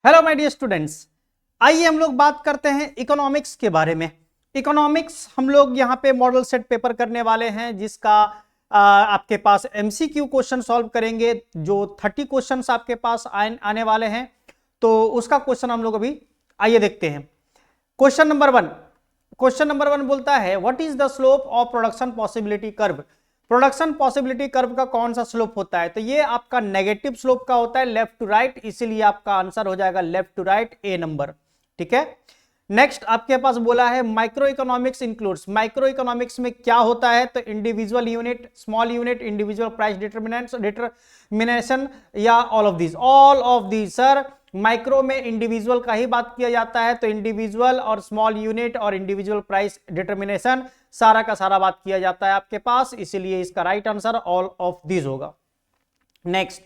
Hello my dear students, आइए हम लोग बात करते हैं इकोनॉमिक्स के बारे में। इकोनॉमिक्स हम लोग यहाँ पे मॉडल सेट पेपर करने वाले हैं जिसका आपके पास एमसीक्यू क्वेश्चन सॉल्व करेंगे। जो 30 क्वेश्चंस आपके पास आने वाले हैं तो उसका क्वेश्चन हम लोग अभी आइए देखते हैं। क्वेश्चन नंबर वन बोलता है what is the slope of production possibility curve. Production possibility curve का कौन सा स्लोप होता है? तो ये आपका नेगेटिव स्लोप का होता है, लेफ्ट टू राइट, इसीलिए आपका आंसर हो जाएगा left to right A number. ठीक है। नेक्स्ट आपके पास बोला है micro economics includes. Micro economics में क्या होता है? तो individual unit, small unit, individual price determination या all of these sir. Micro में इंडिविजुअल का ही बात किया जाता है, तो इंडिविजुअल और स्मॉल यूनिट और इंडिविजुअल प्राइस डिटरमिनेशन सारा का सारा बात किया जाता है आपके पास, इसीलिए इसका right answer all of these होगा। Next,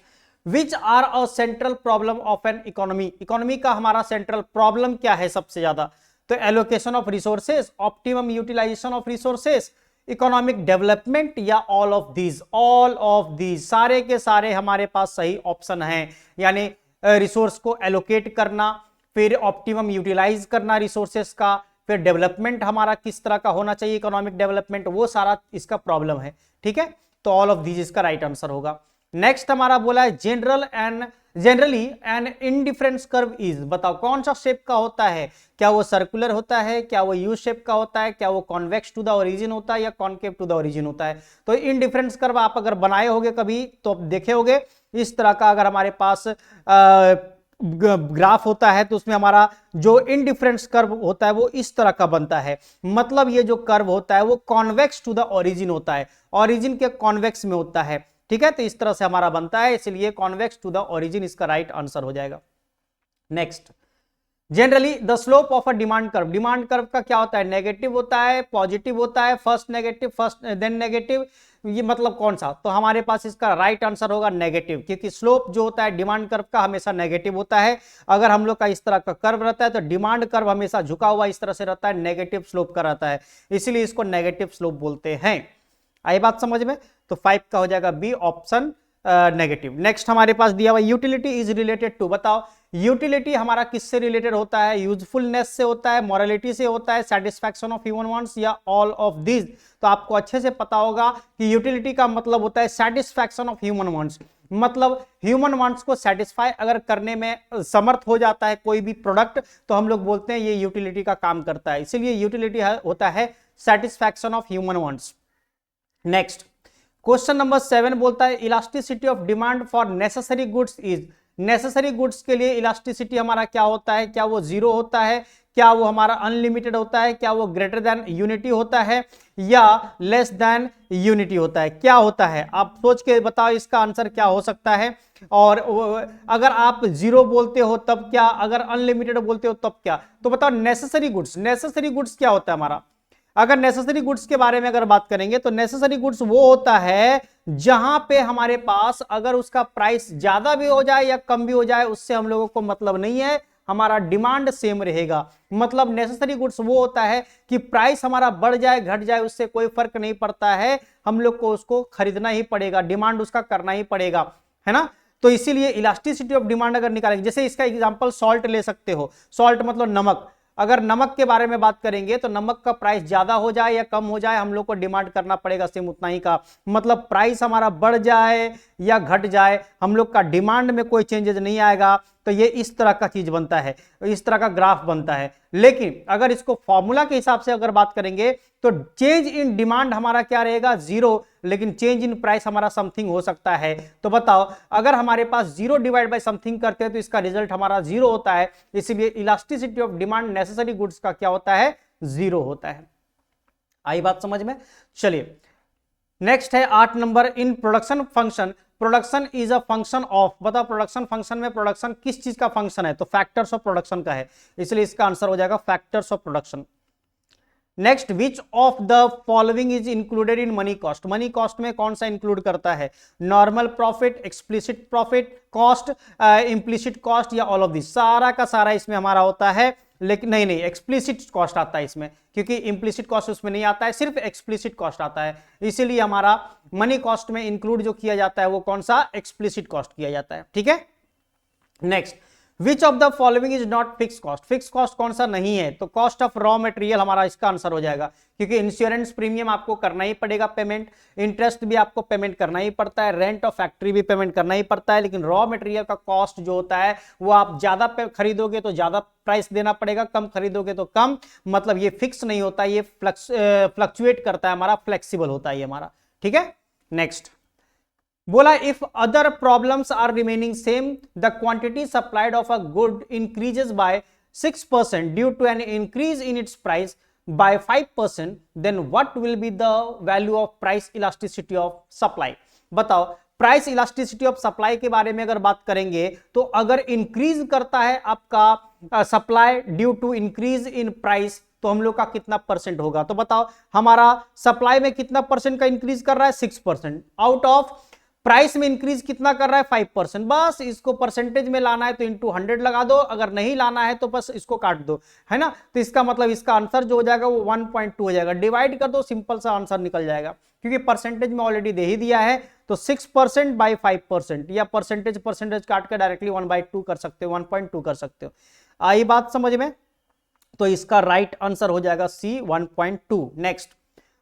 which are a central problem of an economy. Economy का हमारा सेंट्रल प्रॉब्लम क्या है सबसे ज्यादा? तो allocation of resources, optimum utilisation of resources, economic development या all of these. All of these सारे के सारे हमारे पास सही ऑप्शन हैं, यानी रिसोर्स को एलोकेट करना, फिर ऑप्टिमम यूटिलाइज करना रिसोर्सेस का, फिर डेवलपमेंट हमारा किस तरह का होना चाहिए, इकोनॉमिक डेवलपमेंट, वो सारा इसका प्रॉब्लम है। ठीक है, तो ऑल ऑफ दीज इसका राइट आंसर होगा। नेक्स्ट हमारा बोला है generally an indifference curve is. बताओ कौन सा शेप का होता है? क्या वो सर्कुलर होता है, क्या वो यू शेप का होता है, क्या वो कॉन्वेक्स टू द ओरिजिन होता है या कॉन्केव टू द ओरिजिन होता है? तो इंडिफरेंस कर्व आप अगर बनाए होगे कभी तो देखे होगे इस तरह का। अगर हमारे पास ग्राफ होता है तो उसमें हमारा जो इनडिफरेंस कर्व होता है वो इस तरह का बनता है। मतलब ये जो कर्व होता है वो कॉन्वेक्स टू द ओरिजिन होता है, ओरिजिन के कॉन्वेक्स में होता है। ठीक है, तो इस तरह से हमारा बनता है, इसलिए कॉन्वेक्स टू द ओरिजिन इसका राइट आंसर हो जाएगा। Next, generally the slope of a demand curve. Demand curve का क्या होता है? नेगेटिव होता है, पॉजिटिव होता है, first negative first then negative, ये मतलब कौन सा? तो हमारे पास इसका राइट आंसर होगा नेगेटिव, क्योंकि स्लोप जो होता है डिमांड कर्व का हमेशा नेगेटिव होता है। अगर हम लोग का इस तरह का कर्व रहता है तो डिमांड कर्व हमेशा झुका हुआ इस तरह से रहता है, नेगेटिव स्लोप का रहता है, इसीलिए इसको नेगेटिव स्लोप बोलते हैं। आई बात समझ में? तो 5 का हो जाएगा बी ऑप्शन नेगेटिव। नेक्स्ट हमारे पास दिया हुआ यूटिलिटी इज रिलेटेड टू। बताओ यूटिलिटी हमारा किससे रिलेटेड होता है? यूजफुलनेस से होता है, मोरालिटी से होता है, सेटिस्फैक्शन ऑफ ह्यूमन वांट्स या ऑल ऑफ दीज। तो आपको अच्छे से पता होगा कि यूटिलिटी का मतलब होता है सेटिस्फैक्शन ऑफ ह्यूमन वांट्स। मतलब ह्यूमन वांट्स को सेटिस्फाई अगर करने में समर्थ हो जाता है कोई भी प्रोडक्ट तो हम लोग बोलते हैं ये यूटिलिटी का काम करता है, इसीलिए यूटिलिटी होता है satisfaction of human wants. Next, question number 7 बोलता है elasticity of demand for necessary goods is. Necessary goods के लिए इलास्टिसिटी हमारा क्या होता है? क्या वो जीरो होता है, क्या वो हमारा अनलिमिटेड होता है, क्या वो ग्रेटर देन यूनिटी होता है या लेस देन यूनिटी होता है? क्या होता है आप सोच के बताओ, इसका आंसर क्या हो सकता है? और अगर आप जीरो बोलते हो तब क्या, अगर अनलिमिटेड बोलते हो तब क्या? तो बताओ नेसेसरी गुड्स, नेसेसरी गुड्स क्या होता है हमारा? अगर नेसेसरी गुड्स के बारे में अगर बात करेंगे तो नेसेसरी गुड्स वो होता है जहां पे हमारे पास अगर उसका प्राइस ज्यादा भी हो जाए या कम भी हो जाए उससे हम लोगों को मतलब नहीं है, हमारा डिमांड सेम रहेगा। मतलब नेसेसरी गुड्स वो होता है कि प्राइस हमारा बढ़ जाए घट जाए उससे कोई फर्क नहीं पड़ता है, हम लोग को उसको खरीदना ही पड़ेगा, डिमांड उसका करना ही पड़ेगा, है ना। तो इसीलिए इलास्टिसिटी ऑफ डिमांड अगर निकालेंगे, जैसे इसका एग्जांपल सॉल्ट ले सकते हो। सॉल्ट मतलब नमक। अगर नमक के बारे में बात करेंगे तो नमक का प्राइस ज्यादा हो जाए या कम हो जाए हम लोग को डिमांड करना पड़ेगा सेम उतना ही का। मतलब प्राइस हमारा बढ़ जाए या घट जाए हम लोग का डिमांड में कोई चेंजेस नहीं आएगा। तो ये इस तरह का चीज बनता है, इस तरह का ग्राफ बनता है। लेकिन अगर इसको फॉर्मूला के हिसाब से अगर बात करेंगे तो चेंज इन डिमांड हमारा क्या रहेगा? जीरो, लेकिन चेंज इन प्राइस हमारा समथिंग हो सकता है। तो बताओ अगर हमारे पास जीरो डिवाइड बाय समथिंग करते हैं तो इसका रिजल्ट हमारा जीरो होता है, इसीलिए elasticity of demand necessary goods का क्या होता है? जीरो होता है। आई बात समझ में? चलिए नेक्स्ट है 8 number, in production function production is a function of. बताओ प्रोडक्शन फंक्शन में प्रोडक्शन किस चीज का फंक्शन है? तो फैक्टर्स ऑफ प्रोडक्शन का है, इसलिए इसका आंसर हो जाएगा factors of production. Next, which of the following is included in money cost. Money cost में कौन सा इंक्लूड करता है? Normal profit, explicit profit cost, implicit cost या ऑल ऑफ दिस? सारा का सारा इसमें हमारा होता है, लेकिन नहीं एक्सप्लिसिट कॉस्ट आता है इसमें, क्योंकि इंप्लिसिट कॉस्ट उसमें नहीं आता है, सिर्फ एक्सप्लिसिट कॉस्ट आता है। इसीलिए हमारा मनी कॉस्ट में इंक्लूड जो किया जाता है वो कौन सा? एक्सप्लिसिट कॉस्ट किया जाता है। ठीक है। Next, which of the following is not fix cost, fix cost कौन सा नहीं है, तो कॉस्ट ऑफ रॉ मटेरियल हमारा इसका आंसर हो जाएगा, क्योंकि इंश्योरेंस प्रीमियम आपको करना ही पड़ेगा पेमेंट, इंटरेस्ट भी आपको पेमेंट करना ही पड़ता है, रेंट ऑफ फैक्ट्री भी पेमेंट करना ही पड़ता है, लेकिन रॉ मटेरियल का कॉस्ट जो होता है वो आप ज्यादा खरीदोगे तो ज्यादा प्राइस देना पड़ेगा, कम खरीदोगे तो कम, मतलब ये फिक्स नहीं होता, ये फ्लक्चुएट करता है, हमारा फ्लेक्सिबल होता है ये हमारा, ठीक है। नेक्स्ट बोला if other problems are remaining same the quantity supplied of a good increases by 6% due to an increase in its price by 5%, then what will be the value of price elasticity of supply. बताओ price elasticity of supply के बारे में अगर बात करेंगे तो अगर increase करता है आपका supply due to increase in price तो हम लोग का कितना परसेंट होगा, तो बताओ हमारा सप्लाई में कितना परसेंट का इंक्रीज कर रहा है 6%, आउट ऑफ प्राइस में इंक्रीज कितना कर रहा है 5%, बस इसको परसेंटेज में लाना है तो इंटू 100 लगा दो, अगर नहीं लाना है तो बस इसको काट दो, है ना। तो इसका मतलब इसका आंसर जो हो जाएगा वो 1.2 हो जाएगा, डिवाइड कर दो सिंपल सा आंसर निकल जाएगा, क्योंकि परसेंटेज में ऑलरेडी दे ही दिया है, तो 6% बाई 5%, या परसेंटेज काट के डायरेक्टली 1/2 कर सकते हो, 1.2 कर सकते हो। आई बात समझ में, तो इसका राइट आंसर हो जाएगा सी 1.2। नेक्स्ट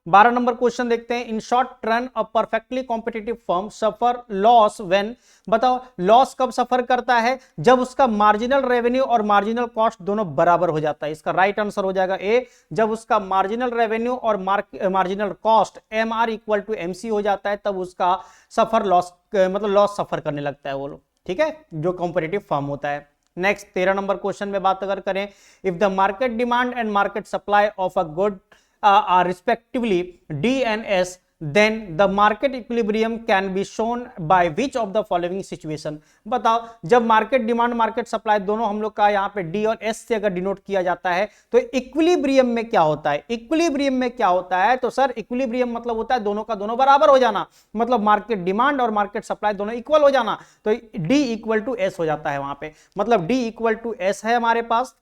12 नंबर क्वेश्चन देखते हैं। In short run a perfectly competitive firm suffer loss when, बताओ लॉस कब सफर करता है, जब उसका मार्जिनल रेवेन्यू और मार्जिनल कॉस्ट दोनों बराबर हो जाता है। इसका राइट आंसर हो जाएगा ए, जब उसका मार्जिनल रेवेन्यू और marginal cost MR equal to MC हो जाता है, तब उसका सफर लॉस मतलब लॉस सफर करने लगता है वो लोग, ठीक है, जो कॉम्पिटिटिव फर्म होता है। नेक्स्ट 13 नंबर क्वेश्चन में बात अगर करें, if the market demand and market supply of a good are respectively D and S, then the market equilibrium can be shown by which of the following situation। बताओ जब market demand market supply दोनों हम लोग का यहाँ पे D और S से अगर डिनोट किया जाता है तो इक्विलिब्रियम में क्या होता है, इक्विलिब्रियम में क्या होता है, तो सर इक्विलिब्रियम मतलब होता है दोनों का दोनों बराबर हो जाना, मतलब मार्केट डिमांड और मार्केट सप्लाई दोनों इक्वल हो जाना, तो D इक्वल टू S हो जाता है वहां पे, मतलब D इक्वल टू S है हमारे पास,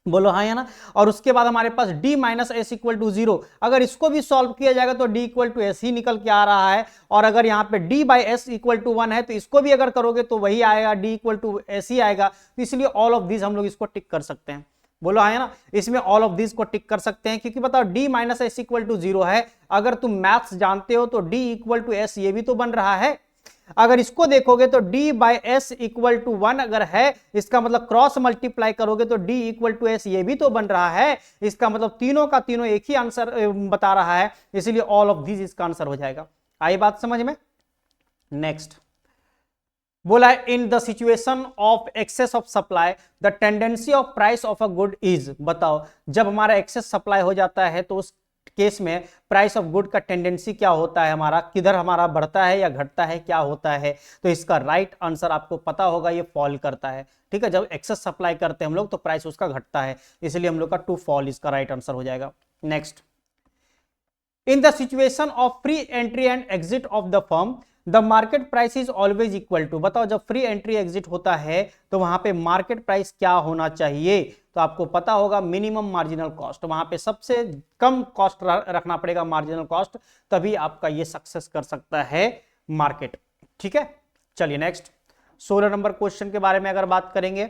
बोलो हाँ या ना। और उसके बाद हमारे पास d minus S equal to 0, अगर इसको भी सॉल्व किया जाएगा तो d इक्वल टू एस ही निकल के आ रहा है, और अगर यहाँ पे d by S equal to 1 है तो इसको भी अगर करोगे तो वही आएगा, d इक्वल टू एस ही आएगा, तो इसलिए ऑल ऑफ दिस हम लोग इसको टिक कर सकते हैं, बोलो हाँ या ना, इसमें ऑल ऑफ दिस को टिक कर सकते हैं, क्योंकि बताओ d minus S equal to 0 है, अगर तुम मैथ्स जानते हो तो d इक्वल टू एस ये भी तो बन रहा है, अगर इसको देखोगे तो d by S equal to 1 अगर है, इसका मतलब क्रॉस मल्टीप्लाई करोगे तो d इक्वल टू एस ये भी तो बन रहा है, इसका मतलब तीनों का तीनों एक ही आंसर बता रहा है, इसलिए ऑल ऑफ दिस इसका आंसर हो जाएगा। आई बात समझ में। नेक्स्ट बोला है in the situation of excess of supply the tendency of price of a good is, बताओ जब हमारा एक्सेस सप्लाई हो जाता है तो उस केस में प्राइस ऑफ गुड का टेंडेंसी क्या होता है, हमारा किधर हमारा बढ़ता है या घटता है, क्या होता है, तो इसका राइट आंसर आपको पता होगा ये फॉल करता है, ठीक है, जब एक्सेस सप्लाई करते हैं हम लोग तो प्राइस उसका घटता है, इसलिए हम लोग का टू फॉल इसका राइट आंसर हो जाएगा। Next in the situation of free entry and exit of the firm the market price is always equal to, बताओ जब फ्री एंट्री एग्जिट होता है तो वहां पे मार्केट प्राइस क्या होना चाहिए, तो आपको पता होगा मिनिमम मार्जिनल कॉस्ट, वहां पे सबसे कम कॉस्ट रखना पड़ेगा मार्जिनल कॉस्ट, तभी आपका ये सक्सेस कर सकता है मार्केट, ठीक है। चलिए नेक्स्ट 16 नंबर क्वेश्चन के बारे में अगर बात करेंगे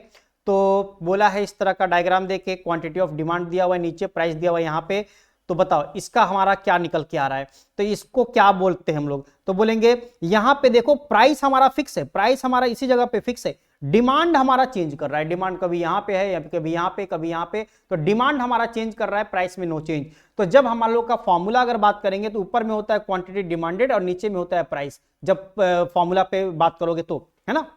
तो बोला है इस तरह का डायग्राम देके क्वांटिटी ऑफ डिमांड दिया हुआ है, नीचे प्राइस दिया हुआ है यहाँ पे, तो बताओ इसका हमारा क्या निकल के आ रहा है, तो इसको क्या बोलते हैं हम लोग, तो बोलेंगे यहां पे देखो प्राइस हमारा फिक्स है, प्राइस हमारा इसी जगह पे फिक्स है, डिमांड हमारा चेंज कर रहा है, डिमांड कभी यहां पे है या कभी यहां पे कभी यहां पे, तो डिमांड हमारा चेंज कर रहा है, प्राइस में नो चेंज। तो जब हम लोग का फॉर्मूला अगर बात करेंगे तो ऊपर में होता है क्वांटिटी डिमांडेड और नीचे में होता है प्राइस, जब फॉर्मूला पे बात करोगे तो, है ना।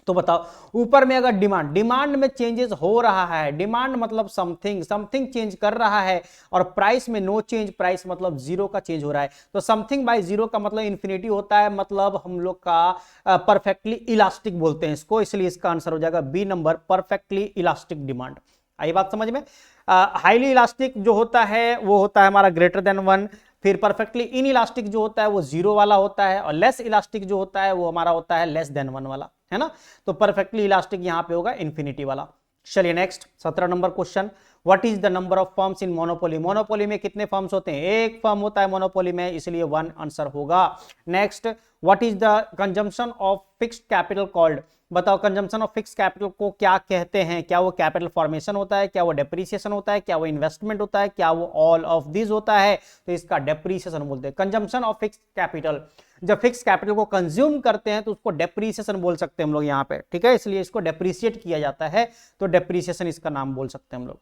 तो बताओ ऊपर में अगर डिमांड में चेंजेस हो रहा है, डिमांड मतलब समथिंग चेंज कर रहा है, और प्राइस में नो चेंज, प्राइस मतलब जीरो का चेंज हो रहा है, तो समथिंग बाय जीरो का मतलब इन्फिनिटी होता है, मतलब हम लोग का परफेक्टली इलास्टिक बोलते हैं इसको, इसलिए इसका आंसर हो जाएगा B number, perfectly elastic demand. आई बात समझ में। हाईली इलास्टिक जो होता है वो होता है हमारा ग्रेटर देन 1, फिर परफेक्टली इन इलास्टिक जो होता है वो 0 वाला होता है, और लेस इलास्टिक जो होता है वो हमारा होता है लेस देन 1 वाला, है ना। तो परफेक्टली इलास्टिक यहां पे होगा इन्फिनिटी वाला। चलिए next 17 number question, what is the number of firms in monopoly. Monopoly में कितने फर्म्स होते हैं, एक फर्म होता है मोनोपोली में, इसलिए 1 आंसर होगा। Next, what is the consumption of fixed capital called. बताओ कंजम्पशन ऑफ फिक्स्ड कैपिटल को क्या कहते हैं, क्या वो कैपिटल फॉर्मेशन होता है, क्या वो डेप्रीसिएशन होता है, क्या वो इन्वेस्टमेंट होता है, क्या वो ऑल ऑफ दिस होता है, तो इसका डेप्रीसिएशन बोलते हैं। कंजम्पशन ऑफ फिक्स्ड कैपिटल, जब फिक्स कैपिटल को कंज्यूम करते हैं तो उसको डेप्रीसिएशन बोल सकते हैं हम लोग यहाँ पे, ठीक है, इसलिए इसको डेप्रीशिएट किया जाता है, तो डेप्रीसिएशन इसका नाम बोल सकते हैं हम लोग,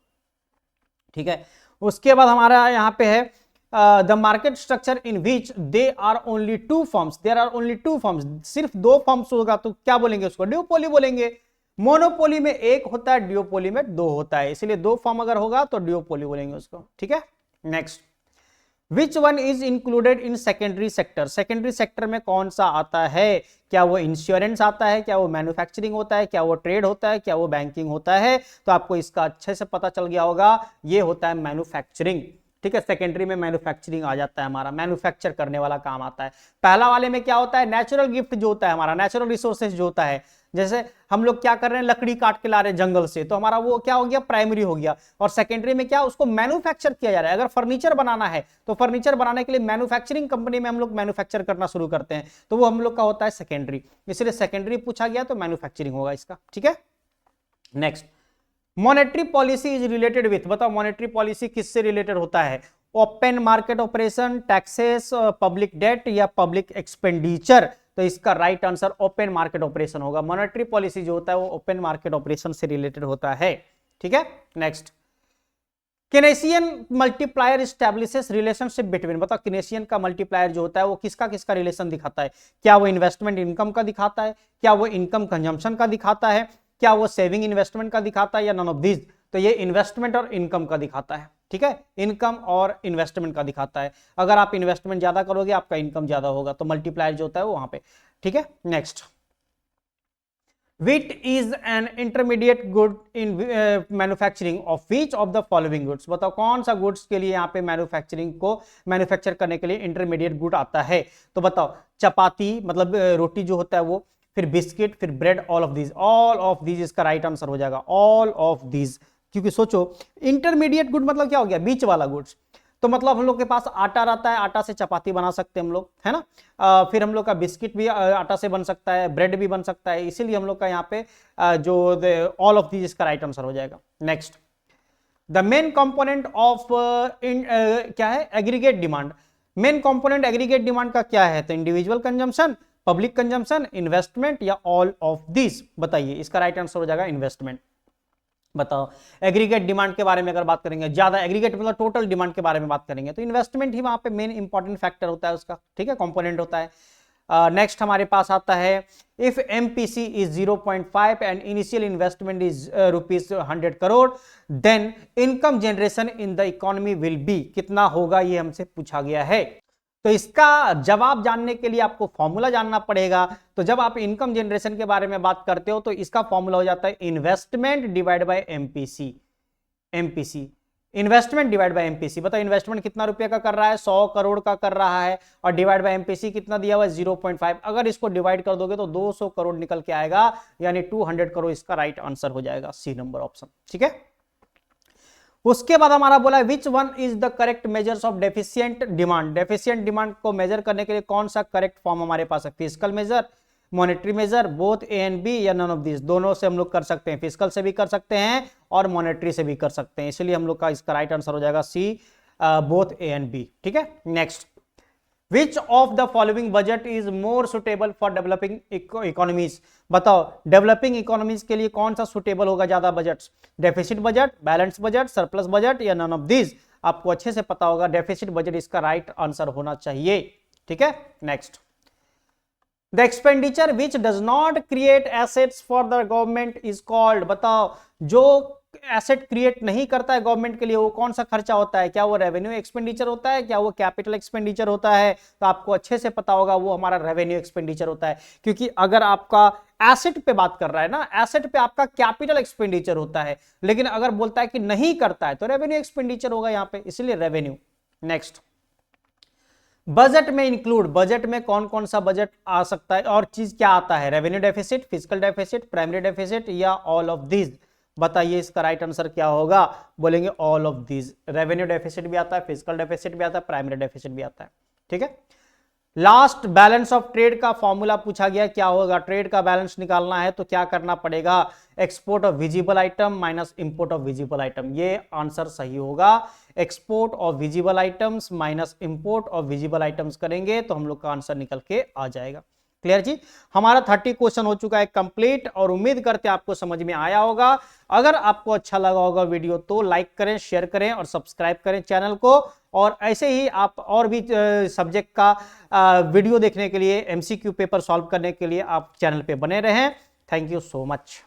ठीक है। उसके बाद हमारा यहाँ पे है the market structure in which they are only two firms, there are only two firms, सिर्फ दो फर्म्स होगा तो क्या बोलेंगे उसको, ड्यूपोली बोलेंगे। मोनोपोली में एक होता है, ड्यूपोली में दो होता है, इसलिए दो फर्म अगर होगा तो ड्यूपोली बोलेंगे उसको, ठीक है। Next, which one is included in secondary sector, secondary sector में कौन सा आता है, क्या वो इंश्योरेंस आता है, क्या वो मैन्युफैक्चरिंग होता है, क्या वो ट्रेड होता है, क्या वो बैंकिंग होता है, तो आपको इसका अच्छे से पता चल गया होगा, ये होता है मैन्युफैक्चरिंग, ठीक है। सेकेंडरी में मैन्युफैक्चरिंग आ जाता है, हमारा मैन्युफैक्चर करने वाला काम आता है। पहला वाले में क्या होता है, नेचुरल गिफ्ट जो होता है हमारा, नेचुरल रिसोर्सेज जो होता है, जैसे हम लोग क्या कर रहे हैं, लकड़ी काट के ला रहे हैं जंगल से, तो हमारा वो क्या हो गया, प्राइमरी हो गया। और सेकेंडरी में क्या, उसको मैन्युफैक्चर किया जा रहा है। अगर फर्नीचर बनाना है तो फर्नीचर बनाने के लिए मैन्युफैक्चरिंग कंपनी में हम लोग मैन्युफैक्चर करना शुरू करते हैं, तो वो हम लोग का होता है सेकेंडरी, इसलिए सेकेंडरी पूछा गया तो मैन्युफैक्चरिंग होगा इसका, ठीक है। Next, monetary policy is related with, बताओ मॉनेटरी पॉलिसी किससे रिलेटेड होता है, open market operation, taxes, public debt या पब्लिक एक्सपेंडिचर, तो इसका right answer open market operation होगा। मॉनेटरी पॉलिसी जो होता है वो ओपन मार्केट ऑपरेशन से रिलेटेड होता है, ठीक है। Next, Keynesian multiplier establishes relationship between, बताओ केनेसियन का मल्टीप्लायर जो होता है वो किसका किसका रिलेशन दिखाता है, क्या वो इन्वेस्टमेंट इनकम का दिखाता है, क्या वो इनकम कंजम्पशन का दिखाता है, क्या वो सेविंग इन्वेस्टमेंट का दिखाता है, या नॉन ऑफ दिस, तो ये इन्वेस्टमेंट और इनकम का दिखाता है, ठीक है, इनकम और इन्वेस्टमेंट का दिखाता है। अगर आप इन्वेस्टमेंट ज्यादा करोगे आपका इनकम ज्यादा होगा, तो मल्टीप्लायर जो होता है वो वहां पे, ठीक है। Next, Wheat is an intermediate good in manufacturing of which of the following goods, बताओ कौन सा गुड्स के लिए यहाँ पे मैन्युफैक्चरिंग को मैन्युफैक्चर करने के लिए इंटरमीडिएट गुड आता है, तो बताओ चपाती मतलब रोटी जो होता है वो, फिर बिस्किट, फिर ब्रेड, ऑल ऑफ दीज इसका राइट आंसर हो जाएगा, ऑल ऑफ दीज। क्योंकि सोचो इंटरमीडिएट गुड मतलब क्या हो गया, बीच वाला गुड्स, तो मतलब हम लोग के पास आटा रहता है, आटा से चपाती बना सकते हैं हम लोग, है ना। फिर हम लोग का बिस्किट भी आटा से बन सकता है, ब्रेड भी बन सकता है, इसीलिए हम लोग का यहाँ पे जो ऑल ऑफ दीज इसका राइट आंसर हो जाएगा। Next, the main component of क्या है, aggregate demand, main component aggregate demand का क्या है, तो individual consumption, public consumption, investment या ऑल ऑफ दिस, बताइए इसका राइट आंसर हो जाएगा इन्वेस्टमेंट। बताओ एग्रीगेट डिमांड के बारे में अगर बात करेंगे, ज्यादा एग्रीगेट मतलब टोटल डिमांड के बारे में बात करेंगे, तो इन्वेस्टमेंट ही वहां पे मेन इंपॉर्टेंट फैक्टर होता है उसका, ठीक है, कंपोनेंट होता है। नेक्स्ट हमारे पास आता है, if MPC is 0.5 and initial investment is ₹100 crore, then income generation in the economy will be, कितना होगा ये हमसे पूछा गया है। तो इसका जवाब जानने के लिए आपको फॉर्मूला जानना पड़ेगा। तो जब आप इनकम जनरेशन के बारे में बात करते हो तो इसका फॉर्मूला हो जाता है investment divide by MPC, MPC investment divide by MPC. बताओ इन्वेस्टमेंट कितना रुपए का कर रहा है, 100 करोड़ का कर रहा है, और डिवाइड बाय एमपीसी कितना दिया हुआ है 0.5, अगर इसको डिवाइड कर दोगे तो 200 करोड़ निकल के आएगा, यानी 200 करोड़ इसका राइट आंसर हो जाएगा, सी नंबर ऑप्शन, ठीक है। उसके बाद हमारा बोला which one is the correct measures of deficient demand, deficient demand को मेजर करने के लिए कौन सा करेक्ट फॉर्म हमारे पास है, fiscal measure, monetary measure, both A and B या नन ऑफ दिस, दोनों से हम लोग कर सकते हैं, फिजिकल से भी कर सकते हैं और मॉनेटरी से भी कर सकते हैं, इसलिए हम लोग का इसका राइट आंसर हो जाएगा सी, बोथ ए एंड बी, ठीक है। Next, Which of the following budget is more suitable for developing economies, बताओ डेवलपिंग इकोनॉमीज के लिए कौन सा सुटेबल होगा ज्यादा budgets, deficit budget, balance budget, surplus budget या नन ऑफ दिस, आपको अच्छे से पता होगा डेफिसिट बजट इसका राइट आंसर होना चाहिए, ठीक है। Next, the expenditure which does not create assets for the government is called, बताओ जो एसेट क्रिएट नहीं करता है गवर्नमेंट के लिए वो कौन सा खर्चा होता है, क्या वो रेवेन्यू एक्सपेंडिचर होता है, क्या वो कैपिटल एक्सपेंडिचर होता है, तो आपको अच्छे से पता होगा वो हमारा रेवेन्यू एक्सपेंडिचर होता है। क्योंकि अगर आपका एसेट पे बात कर रहा है ना, एसेट पे आपका कैपिटल एक्सपेंडिचर होता है, लेकिन अगर बोलता है कि नहीं करता है तो रेवेन्यू एक्सपेंडिचर होगा यहाँ पे, इसलिए रेवेन्यू। नेक्स्ट, बजट में इंक्लूड, बजट में कौन कौन सा बजट आ सकता है और चीज क्या आता है, revenue deficit, physical deficit, primary deficit या ऑल ऑफ दिस, बताइए इसका राइट आंसर क्या होगा? बोलेंगे all of these. Revenue deficit भी आता है, फिजिकल डेफिसिट भी आता है, प्राइमरी डेफिसिट भी आता है। ठीक है, लास्ट बैलेंस ऑफ ट्रेड का फॉर्मूला पूछा गया, क्या होगा? ट्रेड का बैलेंस निकालना है तो क्या करना पड़ेगा? Export of visible item minus import of visible item, ये आंसर सही होगा। Export of visible items minus import of visible items करेंगे तो हम लोग का आंसर निकल के आ जाएगा। क्लियर जी? हमारा 30 क्वेश्चन हो चुका है कंप्लीट और उम्मीद करते हैं आपको समझ में आया होगा। अगर आपको अच्छा लगा होगा वीडियो तो लाइक करें, शेयर करें और सब्सक्राइब करें चैनल को। और ऐसे ही आप और भी सब्जेक्ट का वीडियो देखने के लिए, एमसीक्यू पेपर सॉल्व करने के लिए आप चैनल पे बने रहें। Thank you so much.